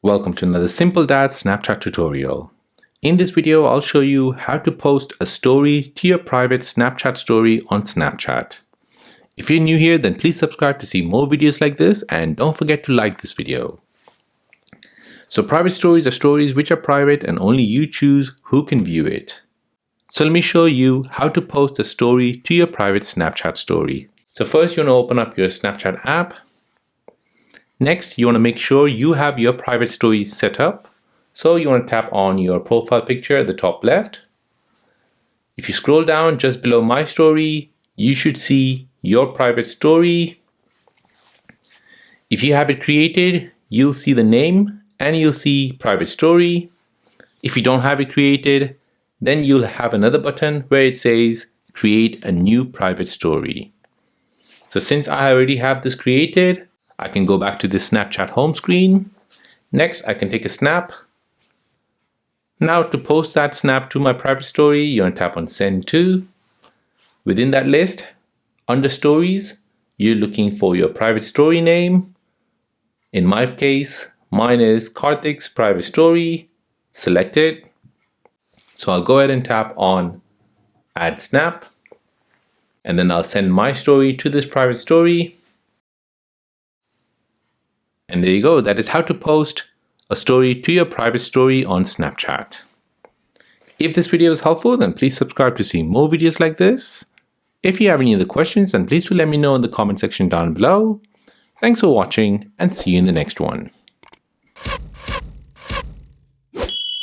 Welcome to another Simple Dad Snapchat tutorial. In this video, I'll show you how to post a story to your private Snapchat story on Snapchat. If you're new here, then please subscribe to see more videos like this and don't forget to like this video. So private stories are stories which are private and only you choose who can view it. So let me show you how to post a story to your private Snapchat story. So first you want to open up your Snapchat app. Next, you want to make sure you have your private story set up. So you want to tap on your profile picture at the top left. If you scroll down just below My Story, you should see your private story. If you have it created, you'll see the name and you'll see private story. If you don't have it created, then you'll have another button where it says create a new private story. So since I already have this created, I can go back to the Snapchat home screen. Next, I can take a snap. Now to post that snap to my private story, you want to tap on Send To. Within that list, under Stories, you're looking for your private story name. In my case, mine is Karthik's private story. Select it. So I'll go ahead and tap on Add Snap. And then I'll send my story to this private story. And there you go. That is how to post a story to your private story on Snapchat. If this video is helpful, then please subscribe to see more videos like this. If you have any other questions, then please do let me know in the comment section down below. Thanks for watching and see you in the next one.